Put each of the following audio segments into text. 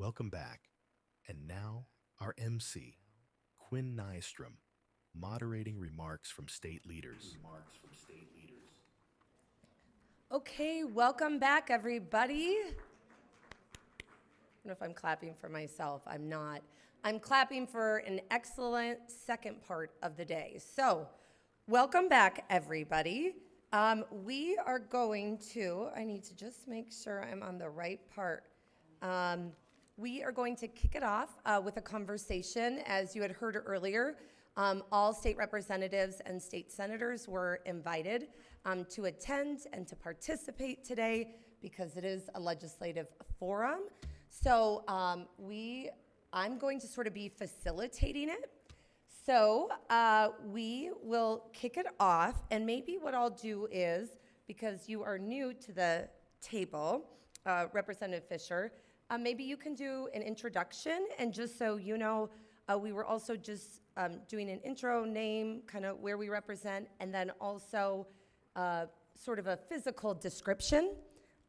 Welcome back. And now, our MC, Quinn Nystrom, moderating remarks from state leaders. Okay, welcome back, everybody. I don't know if I'm clapping for myself. I'm not. I'm clapping for an excellent second part of the day. So, welcome back, everybody. We are going to, I need to just make sure I'm on the right part. We are going to kick it off with a conversation. As you had heard earlier, all state representatives and state senators were invited to attend and to participate today because it is a legislative forum. So I'm going to sort of be facilitating it. So we will kick it off, and maybe what I'll do is, because you are new to the table, Representative Fischer, maybe you can do an introduction, and just so you know, we were also just doing an intro, name, kind of where we represent, and then also sort of a physical description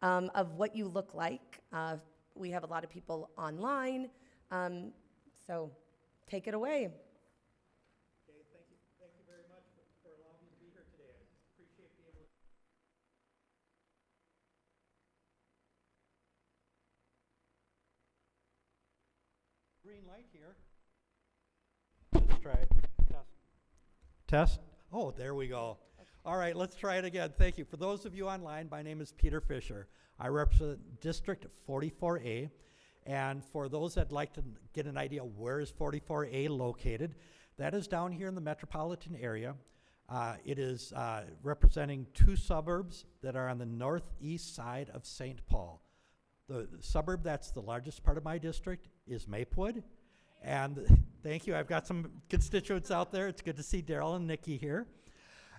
of what you look like. We have a lot of people online, so take it away. Okay, thank you very much for allowing me to be here today. I appreciate being able to. Green light here. Let's try it. Test. Oh, there we go. All right, let's try it again. Thank you. For those of you online, my name is Peter Fischer. I represent District 44A. And for those that'd like to get an idea where is 44A located, that is down here in the metropolitan area. It is representing two suburbs that are on the northeast side of St. Paul. The suburb that's the largest part of my district is Maplewood. And thank you, I've got some constituents out there. It's good to see Daryl and Nikki here.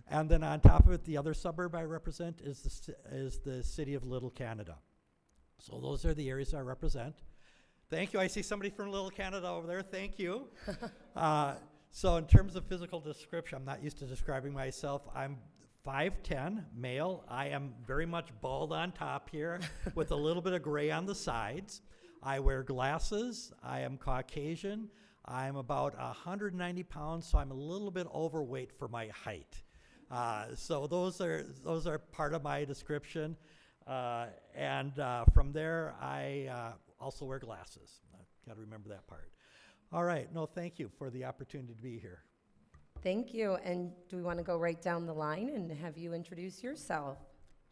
And then on top of it, the other suburb I represent is the city of Little Canada. So those are the areas I represent. Thank you. I see somebody from Little Canada over there. Thank you. So in terms of physical description, I'm not used to describing myself. I'm 5'10", male. I am very much bald on top here with a little bit of gray on the sides. I wear glasses. I am Caucasian. I'm about 190 pounds, so I'm a little bit overweight for my height. So those are part of my description. And from there, I also wear glasses. I've got to remember that part. All right. No, thank you for the opportunity to be here. Thank you. And do we want to go right down the line and have you introduce yourself?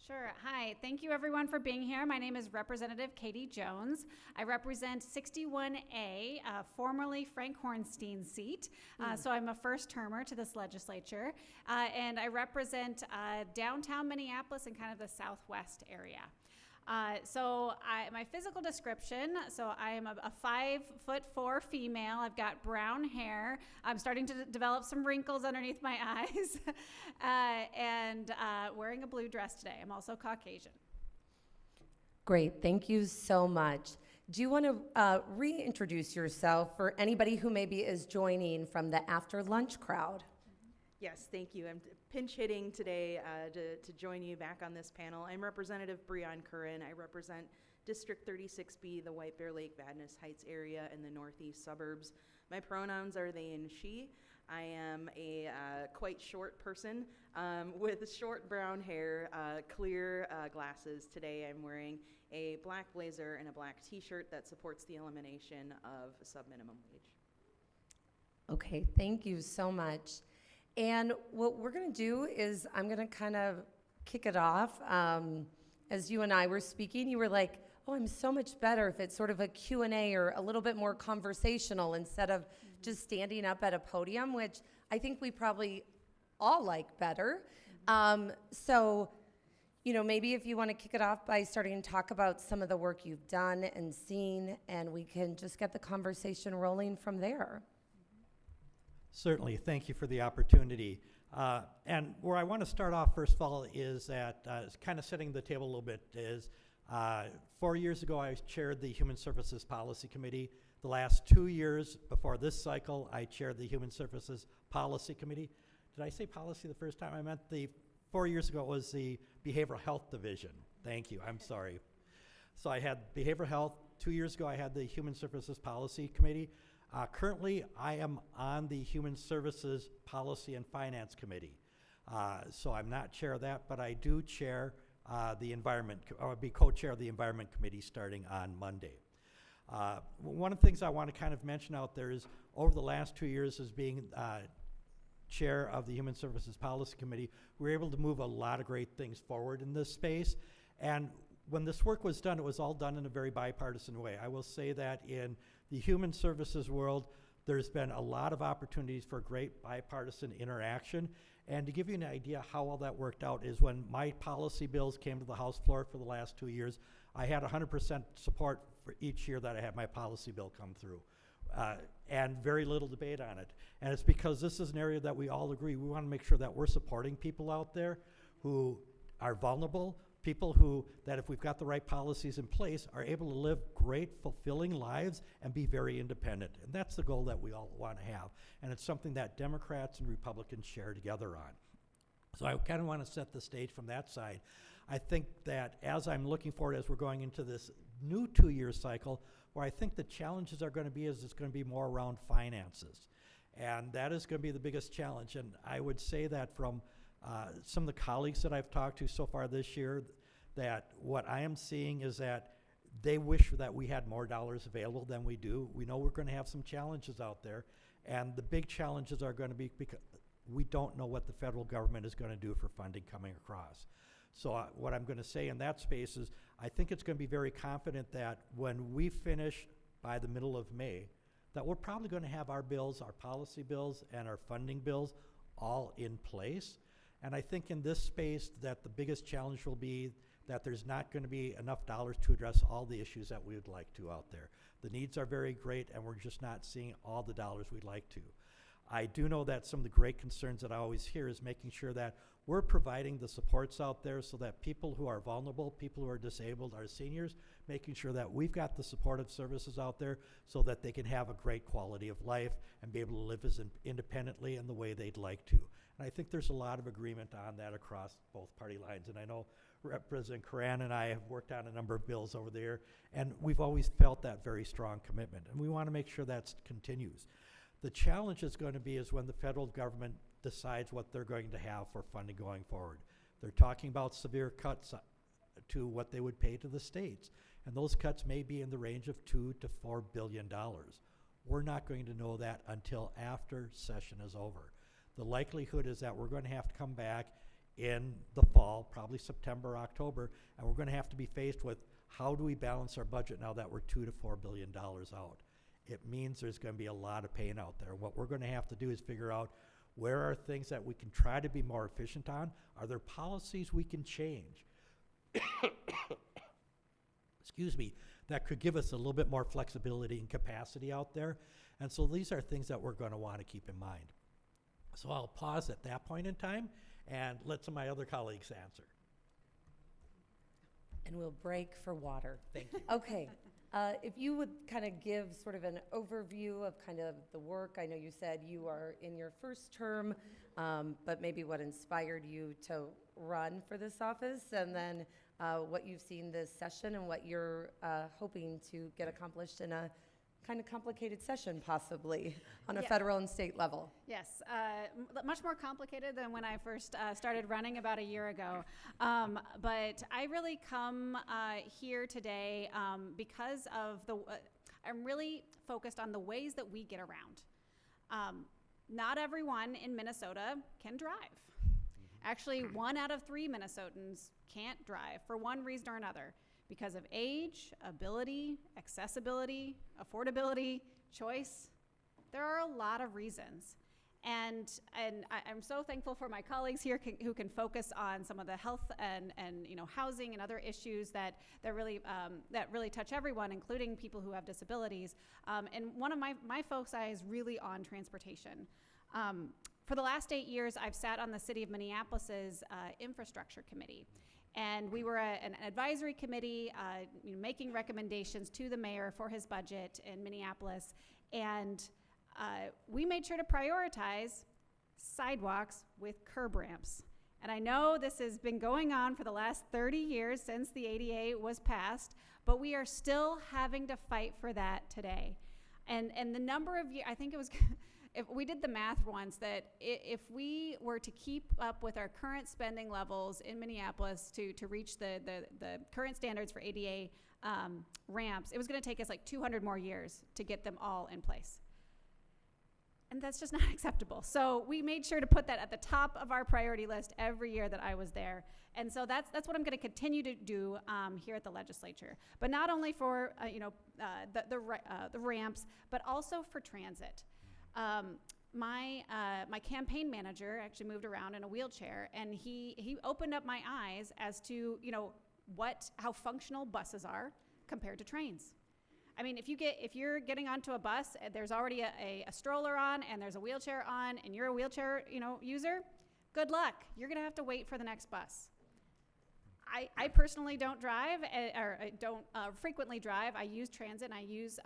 Sure. Hi. Thank you, everyone, for being here. My name is Representative Katie Jones. I represent 61A, formerly Frank Hornstein's seat. So I'm a first-termer to this legislature. And I represent downtown Minneapolis and kind of the southwest area. My physical description, so I am a 5'4" female. I've got brown hair. I'm starting to develop some wrinkles underneath my eyes, and wearing a blue dress today. I'm also Caucasian. Great, thank you so much. Do you want to reintroduce yourself for anybody who maybe is joining from the after lunch crowd? Yes, thank you. I'm pinch hitting today to join you back on this panel. I'm Representative Brion Curran. I represent District 36B, the White Bear Lake, Vadnais Heights area in the northeast suburbs. My pronouns are they and she. I am a quite short person with short brown hair, clear glasses. Today I'm wearing a black blazer and a black t-shirt that supports the elimination of sub-minimum wage. Okay, thank you so much. And what we're going to do is I'm going to kind of kick it off. As you and I were speaking, you were like, oh, I'm so much better if it's sort of a Q&A or a little bit more conversational instead of just standing up at a podium, which I think we probably all like better. So, you know, maybe if you want to kick it off by starting to talk about some of the work you've done and seen, and we can just get the conversation rolling from there. Certainly, thank you for the opportunity. And where I want to start off, first of all, is at kind of setting the table a little bit is 4 years ago, I chaired the Human Services Policy Committee. The last 2 years before this cycle, I chaired the Human Services Policy Committee. Did I say policy the first time? I meant 4 years ago it was the Behavioral Health Division. Thank you, I'm sorry. So I had behavioral health. 2 years ago, I had the Human Services Policy Committee. Currently, I am on the Human Services Policy and Finance Committee. So I'm not chair of that, but I do chair the Environment, or I'll be co-chair of the Environment Committee starting on Monday. One of the things I want to kind of mention out there is over the last 2 years as being chair of the Human Services Policy Committee, we were able to move a lot of great things forward in this space. And when this work was done, it was all done in a very bipartisan way. I will say that in the human services world, there's been a lot of opportunities for great bipartisan interaction. And to give you an idea how all that worked out is when my policy bills came to the House floor for the last 2 years, I had 100% support for each year that I had my policy bill come through. And very little debate on it. And it's because this is an area that we all agree. We want to make sure that we're supporting people out there who are vulnerable, people who, that if we've got the right policies in place, are able to live great, fulfilling lives and be very independent. And that's the goal that we all want to have. And it's something that Democrats and Republicans share together on. So I kind of want to set the stage from that side. I think that as I'm looking forward, as we're going into this new 2-year cycle, where I think the challenges are going to be is it's going to be more around finances. And that is going to be the biggest challenge. And I would say that from some of the colleagues that I've talked to so far this year, that what I am seeing is that they wish that we had more dollars available than we do. We know we're going to have some challenges out there. And the big challenges are going to be because we don't know what the federal government is going to do for funding coming across. So what I'm going to say in that space is I think it's going to be very confident that when we finish by the middle of May, that we're probably going to have our bills, our policy bills, and our funding bills all in place. And I think in this space that the biggest challenge will be that there's not going to be enough dollars to address all the issues that we would like to out there. The needs are very great, and we're just not seeing all the dollars we'd like to. I do know that some of the great concerns that I always hear is making sure that we're providing the supports out there so that people who are vulnerable, people who are disabled, our seniors, making sure that we've got the supportive services out there so that they can have a great quality of life and be able to live as independently in the way they'd like to. And I think there's a lot of agreement on that across both party lines. And I know Representative Curran and I have worked on a number of bills over there, and we've always felt that very strong commitment. And we want to make sure that continues. The challenge is going to be is when the federal government decides what they're going to have for funding going forward. They're talking about severe cuts to what they would pay to the states. And those cuts may be in the range of $2 to $4 billion. We're not going to know that until after session is over. The likelihood is that we're going to have to come back in the fall, probably September, October, and we're going to have to be faced with how do we balance our budget now that we're $2 to $4 billion out. It means there's going to be a lot of pain out there. What we're going to have to do is figure out where are things that we can try to be more efficient on? Are there policies we can change? Excuse me, that could give us a little bit more flexibility and capacity out there. And so these are things that we're going to want to keep in mind. So I'll pause at that point in time and let some of my other colleagues answer. And we'll break for water. Thank you. Okay. If you would kind of give sort of an overview of kind of the work. I know you said you are in your first term, but maybe what inspired you to run for this office, and then what you've seen this session and what you're hoping to get accomplished in a kind of complicated session, possibly, on a federal and state level. Yes, much more complicated than when I first started running about a year ago. But I really come here today because of I'm really focused on the ways that we get around. Not everyone in Minnesota can drive. Actually, 1 out of 3 Minnesotans can't drive for one reason or another. Because of age, ability, accessibility, affordability, choice. There are a lot of reasons. And I'm so thankful for my colleagues here who can focus on some of the health and housing and other issues that really touch everyone, including people who have disabilities. And one of my focus is really on transportation. For the last 8 years, I've sat on the City of Minneapolis's infrastructure committee. And we were an advisory committee making recommendations to the mayor for his budget in Minneapolis. And we made sure to prioritize sidewalks with curb ramps. And I know this has been going on for the last 30 years since the ADA was passed, but we are still having to fight for that today. And the number of years, I think it was, if we did the math once, that if we were to keep up with our current spending levels in Minneapolis to reach the current standards for ADA ramps, it was going to take us like 200 more years to get them all in place. And that's just not acceptable. So we made sure to put that at the top of our priority list every year that I was there. And so that's what I'm going to continue to do here at the legislature. But not only for the ramps, but also for transit. My campaign manager actually moved around in a wheelchair, and he opened up my eyes as to how functional buses are compared to trains. I mean, if you're getting onto a bus, there's already a stroller on and there's a wheelchair on, and you're a wheelchair user, good luck. You're gonna have to wait for the next bus. I personally don't drive, or I don't frequently drive. I use transit, and I use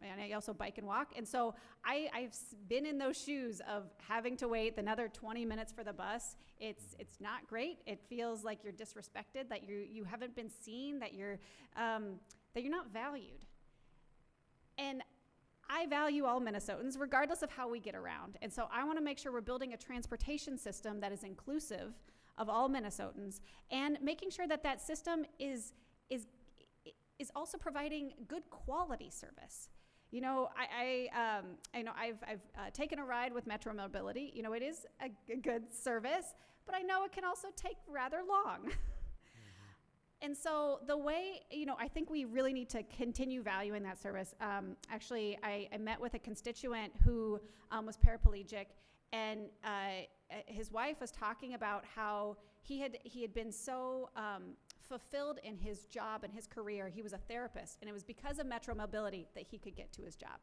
and I also bike and walk. And so I've been in those shoes of having to wait another 20 minutes for the bus. It's not great. It feels like you're disrespected, that you haven't been seen, that you're not valued. And I value all Minnesotans, regardless of how we get around. And so I want to make sure we're building a transportation system that is inclusive of all Minnesotans, and making sure that system is also providing good quality service. I've taken a ride with Metro Mobility. It is a good service, but I know it can also take rather long. And so the way, I think we really need to continue valuing that service. Actually, I met with a constituent who was paraplegic, and his wife was talking about how he had been so fulfilled in his job and his career. He was a therapist, and it was because of Metro Mobility that he could get to his job.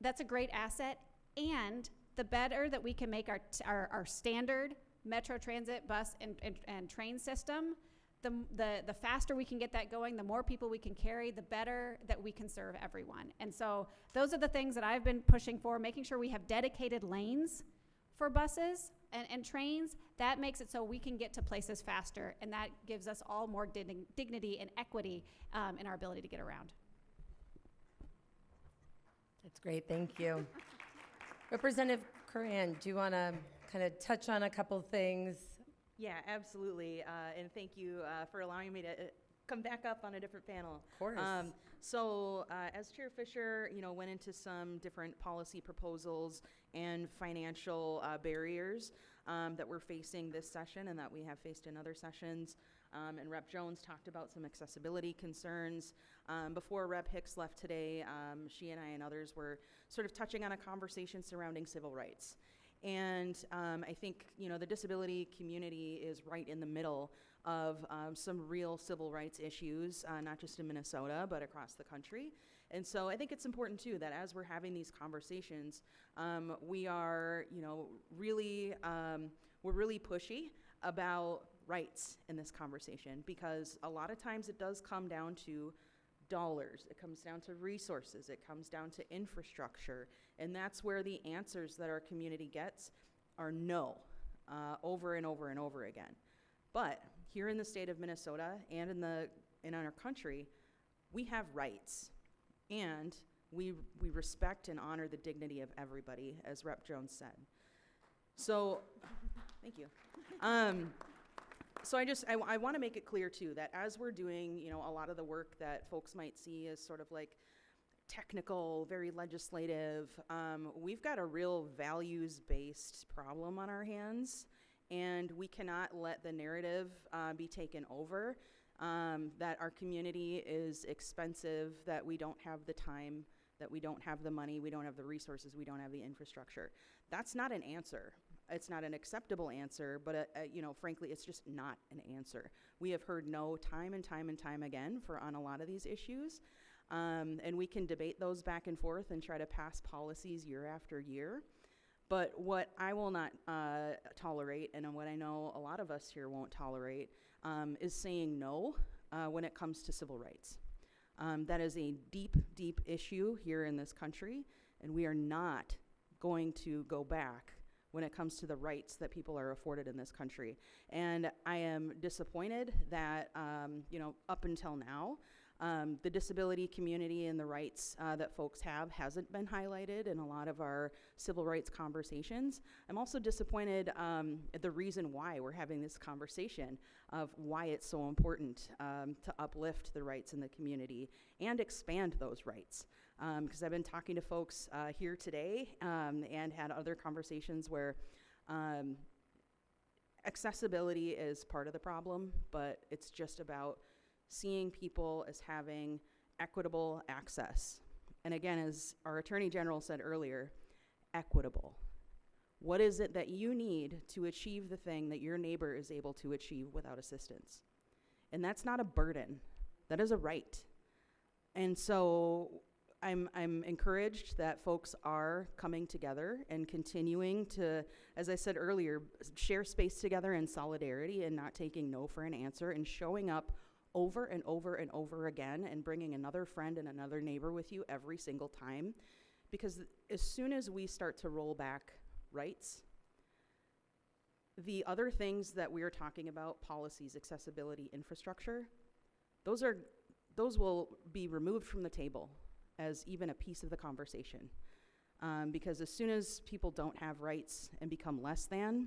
That's a great asset, and the better that we can make our standard Metro Transit bus and train system, the faster we can get that going, the more people we can carry, the better that we can serve everyone. And so those are the things that I've been pushing for, making sure we have dedicated lanes for buses and trains. That makes it so we can get to places faster, and that gives us all more dignity and equity in our ability to get around. That's great, thank you. Representative Curran, do you want to kind of touch on a couple things? Yeah, absolutely. And thank you for allowing me to come back up on a different panel. Of course. As Chair Fischer, went into some different policy proposals and financial barriers that we're facing this session and that we have faced in other sessions. And Rep. Jones talked about some accessibility concerns. Before Rep. Hicks left today, she and I and others were sort of touching on a conversation surrounding civil rights. And I think, the disability community is right in the middle of some real civil rights issues, not just in Minnesota, but across the country. And so I think it's important, too, that as we're having these conversations, we are, really, we're really pushy about rights in this conversation, because a lot of times it does come down to dollars, it comes down to resources, it comes down to infrastructure, and that's where the answers that our community gets are no, over and over and over again. But here in the state of Minnesota and in our country, we have rights, and we respect and honor the dignity of everybody, as Rep. Jones said. So, thank you. So I want to make it clear, too, that as we're doing, a lot of the work that folks might see as sort of like technical, very legislative, we've got a real values-based problem on our hands, and we cannot let the narrative be taken over, that our community is expensive, that we don't have the time, that we don't have the money, we don't have the resources, we don't have the infrastructure. That's not an answer. It's not an acceptable answer, but frankly, it's just not an answer. We have heard no time and time and time again on a lot of these issues, and we can debate those back and forth and try to pass policies year after year. But what I will not tolerate, and what I know a lot of us here won't tolerate, is saying no when it comes to civil rights. That is a deep, deep issue here in this country, and we are not going to go back when it comes to the rights that people are afforded in this country. And I am disappointed that, up until now, the disability community and the rights that folks have hasn't been highlighted in a lot of our civil rights conversations. I'm also disappointed at the reason why we're having this conversation of why it's so important to uplift the rights in the community and expand those rights. Because I've been talking to folks here today and had other conversations where accessibility is part of the problem, but it's just about seeing people as having equitable access. And again, as our Attorney General said earlier, equitable. What is it that you need to achieve the thing that your neighbor is able to achieve without assistance? And that's not a burden, that is a right. And so I'm encouraged that folks are coming together and continuing to, as I said earlier, share space together in solidarity and not taking no for an answer and showing up over and over and over again and bringing another friend and another neighbor with you every single time. Because as soon as we start to roll back rights, the other things that we're talking about, policies, accessibility, infrastructure, those will be removed from the table as even a piece of the conversation. Because as soon as people don't have rights and become less than,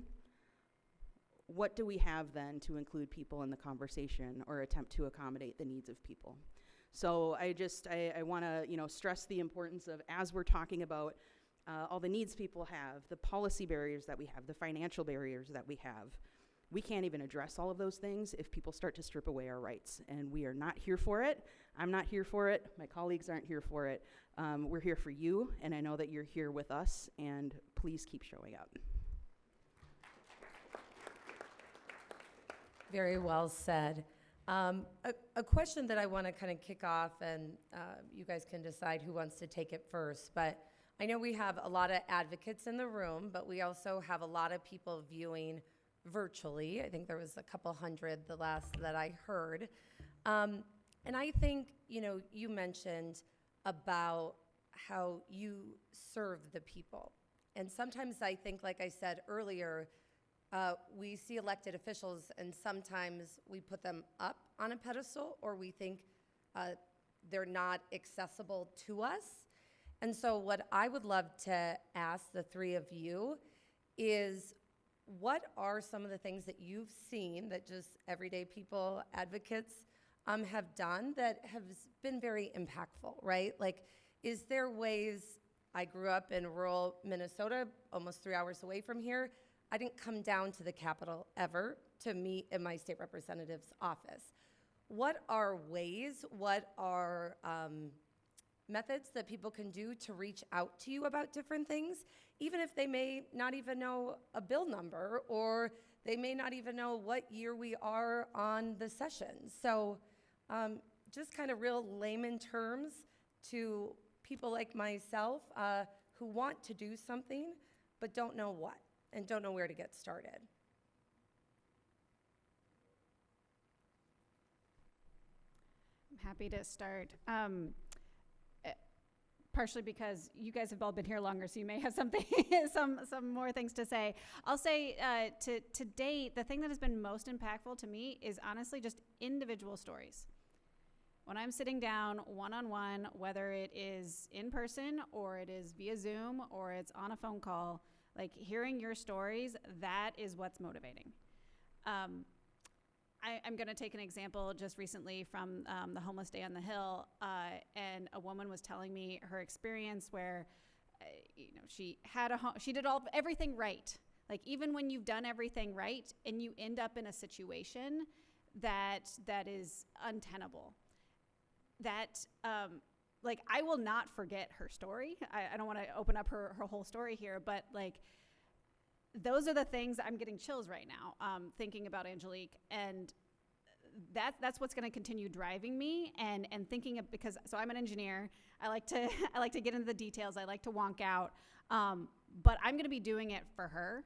what do we have then to include people in the conversation or attempt to accommodate the needs of people? So I want to stress the importance of, as we're talking about all the needs people have, the policy barriers that we have, the financial barriers that we have, we can't even address all of those things if people start to strip away our rights. And we are not here for it. I'm not here for it. My colleagues aren't here for it. We're here for you, and I know that you're here with us, and please keep showing up. Very well said. A question that I want to kind of kick off, and you guys can decide who wants to take it first, but I know we have a lot of advocates in the room, but we also have a lot of people viewing virtually. I think there was a couple hundred the last that I heard. And I think, you mentioned about how you serve the people. And sometimes I think, like I said earlier, we see elected officials and sometimes we put them up on a pedestal, or we think they're not accessible to us. And so what I would love to ask the three of you is, what are some of the things that you've seen that just everyday people, advocates, have done that have been very impactful, right? Like, is there ways, I grew up in rural Minnesota, almost 3 hours away from here. I didn't come down to the Capitol ever to meet in my state representative's office. What are ways, what are methods that people can do to reach out to you about different things, even if they may not even know a bill number, or they may not even know what year we are on the session? So just kind of real layman terms to people like myself who want to do something but don't know what and don't know where to get started. I'm happy to start. Partially because you guys have all been here longer, so you may have something, some more things to say. I'll say to date, the thing that has been most impactful to me is honestly just individual stories. When I'm sitting down one-on-one, whether it is in person or it is via Zoom or it's on a phone call, like hearing your stories, that is what's motivating. I'm going to take an example just recently from the Homeless Day on the Hill, and a woman was telling me her experience where, she had she did everything right. Like, even when you've done everything right and you end up in a situation that is untenable, that I will not forget her story. I don't want to open up her whole story here, but like, those are the things I'm getting chills right now, thinking about Angelique, and that's what's going to continue driving me and thinking of, because so I'm an engineer. I like to get into the details. I like to wonk out, but I'm going to be doing it for her,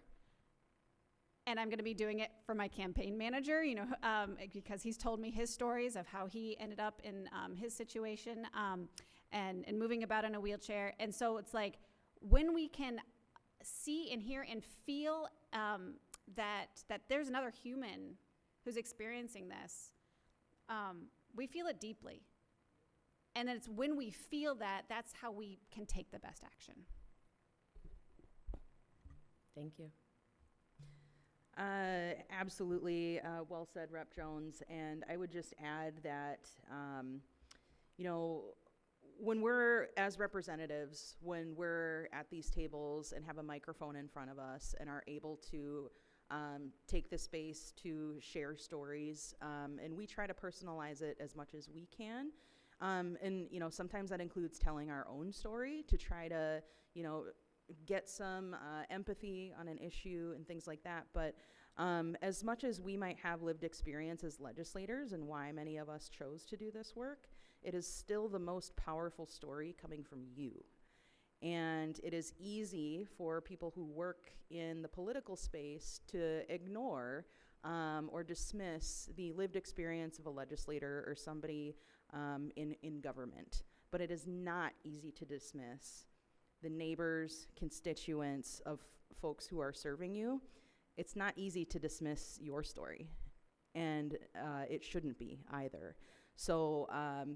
and I'm going to be doing it for my campaign manager. Because he's told me his stories of how he ended up in his situation, and moving about in a wheelchair. And so it's like, when we can see and hear and feel that there's another human who's experiencing this, we feel it deeply. And then it's when we feel that, that's how we can take the best action. Thank you. Absolutely, well said, Rep. Jones. And I would just add that, you know, when we're, as representatives, when we're at these tables and have a microphone in front of us and are able to take the space to share stories, and we try to personalize it as much as we can. And, you know, sometimes that includes telling our own story to try to, you know, get some empathy on an issue and things like that. But as much as we might have lived experience as legislators and why many of us chose to do this work, it is still the most powerful story coming from you. And it is easy for people who work in the political space to ignore or dismiss the lived experience of a legislator or somebody in government. But it is not easy to dismiss the neighbors, constituents of folks who are serving you. It's not easy to dismiss your story, and it shouldn't be either. So,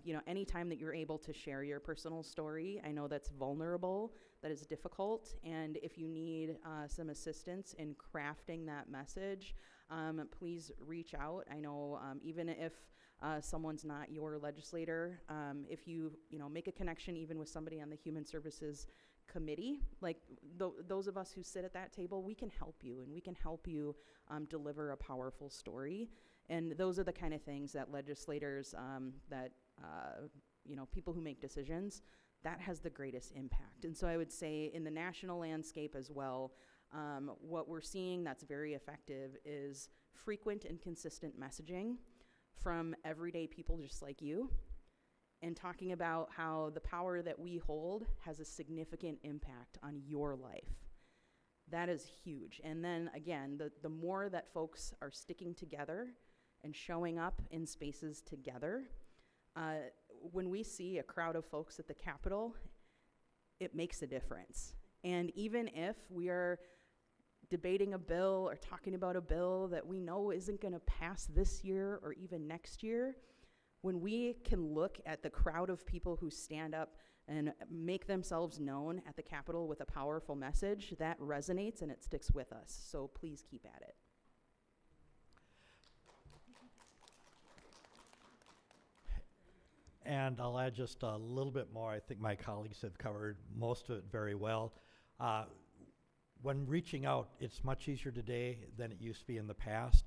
you know, anytime that you're able to share your personal story, I know that's vulnerable, that is difficult, and if you need some assistance in crafting that message, please reach out. I know even if someone's not your legislator, if you know, make a connection even with somebody on the Human Services Committee, like those of us who sit at that table, we can help you, and we can help you deliver a powerful story. And those are the kind of things that legislators, you know, people who make decisions, that has the greatest impact. And so I would say in the national landscape as well, what we're seeing that's very effective is frequent and consistent messaging from everyday people just like you, and talking about how the power that we hold has a significant impact on your life. That is huge. And then again, the more that folks are sticking together and showing up in spaces together, when we see a crowd of folks at the Capitol, it makes a difference. And even if we are debating a bill or talking about a bill that we know isn't going to pass this year or even next year, when we can look at the crowd of people who stand up and make themselves known at the Capitol with a powerful message, that resonates and it sticks with us. So please keep at it. And I'll add just a little bit more. I think my colleagues have covered most of it very well. When reaching out, it's much easier today than it used to be in the past.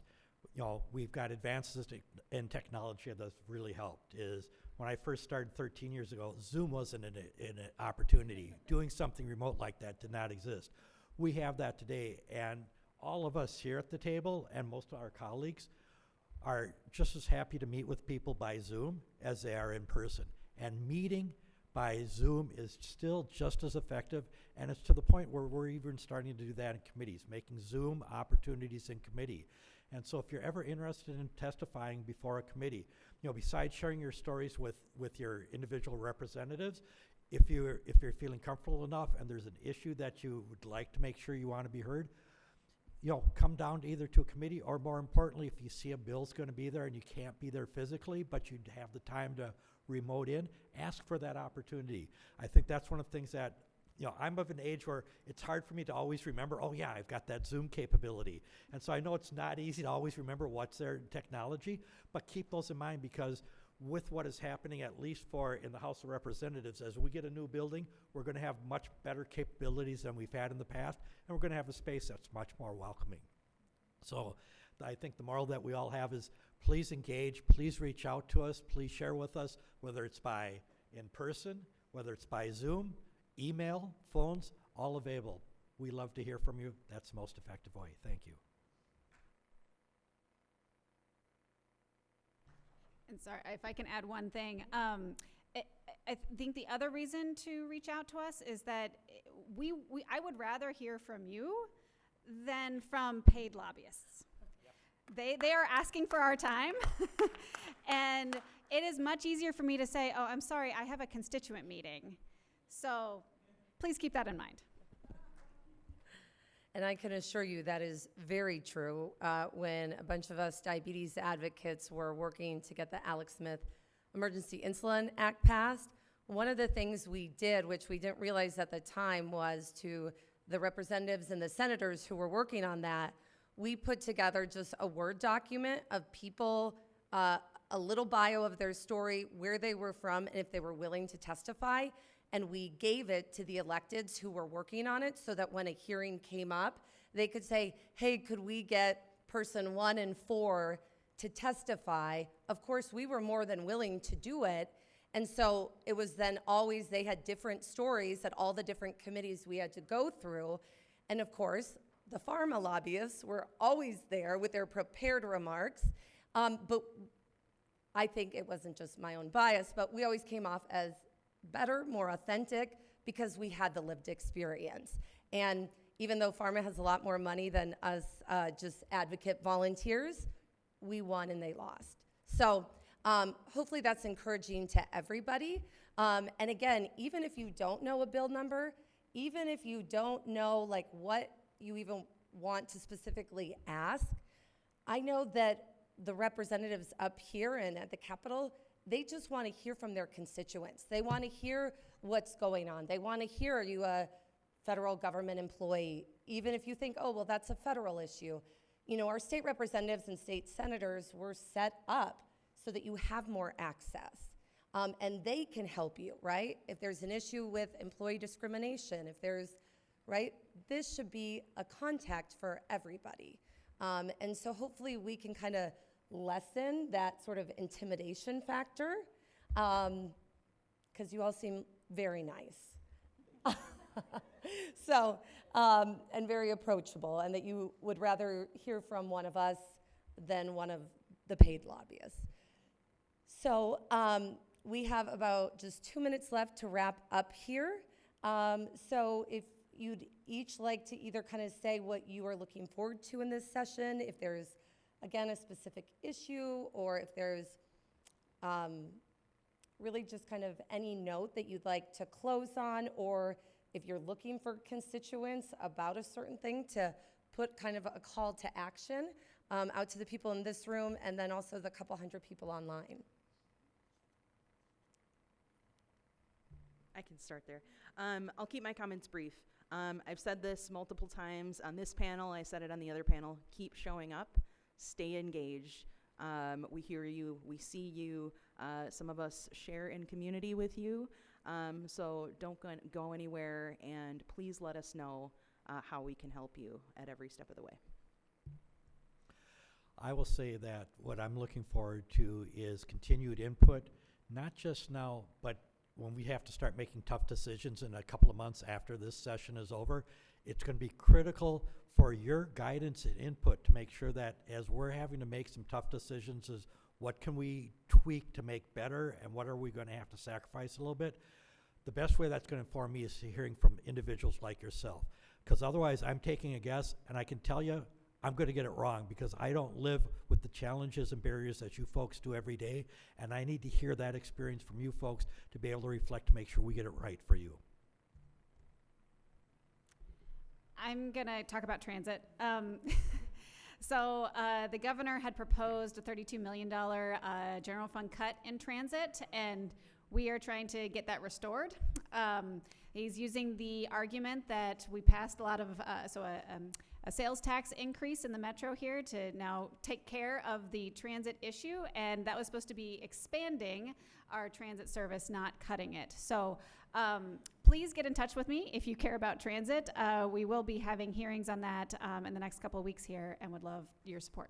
You know, we've got advances in technology that's really helped. Is when I first started 13 years ago, Zoom wasn't an opportunity. Doing something remote like that did not exist. We have that today, and all of us here at the table and most of our colleagues are just as happy to meet with people by Zoom as they are in person. And meeting by Zoom is still just as effective, and it's to the point where we're even starting to do that in committees, making Zoom opportunities in committee. And so if you're ever interested in testifying before a committee, you know, besides sharing your stories with your individual representatives, if you're feeling comfortable enough and there's an issue that you would like to make sure you want to be heard, you know, come down to either to a committee, or more importantly, if you see a bill's going to be there and you can't be there physically, but you have the time to remote in, ask for that opportunity. I think that's one of the things that, you know, I'm of an age where it's hard for me to always remember, oh yeah, I've got that Zoom capability. And so I know it's not easy to always remember what's there in technology, but keep those in mind, because with what is happening, at least for in the House of Representatives, as we get a new building, we're going to have much better capabilities than we've had in the past, and we're going to have a space that's much more welcoming. So I think the moral that we all have is please engage, please reach out to us, please share with us, whether it's by in person, whether it's by Zoom, email, phones, all available. We love to hear from you. That's the most effective way. Thank you. And sorry, if I can add one thing. I think the other reason to reach out to us is that I would rather hear from you than from paid lobbyists. Yep. They are asking for our time. And it is much easier for me to say, oh, I'm sorry, I have a constituent meeting. So please keep that in mind. And I can assure you that is very true. When a bunch of us diabetes advocates were working to get the Alex Smith Emergency Insulin Act passed, one of the things we did, which we didn't realize at the time, was to the representatives and the senators who were working on that, we put together just a Word document of people, a little bio of their story, where they were from, and if they were willing to testify. And we gave it to the electeds who were working on it so that when a hearing came up, they could say, hey, could we get person 1 and 4 to testify? Of course, we were more than willing to do it. And so it was then always, they had different stories at all the different committees we had to go through. And of course, the pharma lobbyists were always there with their prepared remarks. But I think it wasn't just my own bias, but we always came off as better, more authentic, because we had the lived experience. And even though pharma has a lot more money than us just advocate volunteers, we won and they lost. So hopefully that's encouraging to everybody. And again, even if you don't know a bill number, even if you don't know like what you even want to specifically ask, I know that the representatives up here and at the Capitol, they just want to hear from their constituents. They want to hear what's going on. They want to hear, are you a federal government employee? Even if you think, oh, well, that's a federal issue. You know, our state representatives and state senators were set up so that you have more access. And they can help you, right? If there's an issue with employee discrimination, if there's, right? This should be a contact for everybody. And so hopefully we can kind of lessen that sort of intimidation factor, because you all seem very nice. So, and very approachable, and that you would rather hear from one of us than one of the paid lobbyists. So we have about just 2 minutes left to wrap up here. So if you'd each like to either kind of say what you are looking forward to in this session, if there's, again, a specific issue, or if there's really just kind of any note that you'd like to close on, or if you're looking for constituents about a certain thing to put kind of a call to action out to the people in this room, and then also the couple hundred people online. I can start there. I'll keep my comments brief. I've said this multiple times on this panel. I said it on the other panel. Keep showing up. Stay engaged. We hear you. We see you. Some of us share in community with you. So don't go anywhere, and please let us know how we can help you at every step of the way. I will say that what I'm looking forward to is continued input, not just now, but when we have to start making tough decisions in a couple of months after this session is over. It's going to be critical for your guidance and input to make sure that as we're having to make some tough decisions, is what can we tweak to make better, and what are we going to have to sacrifice a little bit. The best way that's going to inform me is hearing from individuals like yourself, because otherwise I'm taking a guess, and I can tell you I'm going to get it wrong, because I don't live with the challenges and barriers that you folks do every day, and I need to hear that experience from you folks to be able to reflect to make sure we get it right for you. I'm going to talk about transit. So the governor had proposed a $32 million general fund cut in transit, and we are trying to get that restored. He's using the argument that we passed a lot of, a sales tax increase in the metro here to now take care of the transit issue, and that was supposed to be expanding our transit service, not cutting it. So please get in touch with me if you care about transit. We will be having hearings on that in the next couple of weeks here, and would love your support.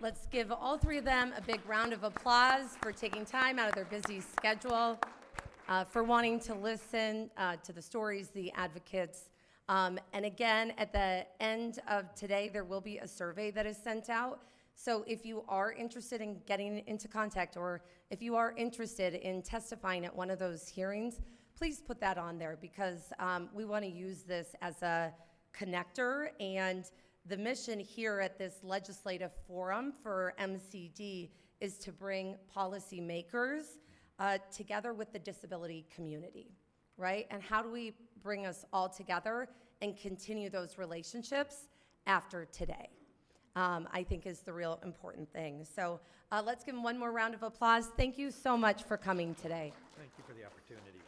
Let's give all three of them a big round of applause for taking time out of their busy schedule, for wanting to listen to the stories, the advocates. And again, at the end of today, there will be a survey that is sent out. So if you are interested in getting into contact, or if you are interested in testifying at one of those hearings, please put that on there, because we want to use this as a connector. And the mission here at this legislative forum for MCD is to bring policymakers together with the disability community, right? And how do we bring us all together and continue those relationships after today. I think is the real important thing. So let's give them one more round of applause. Thank you so much for coming today. Thank you for the opportunity.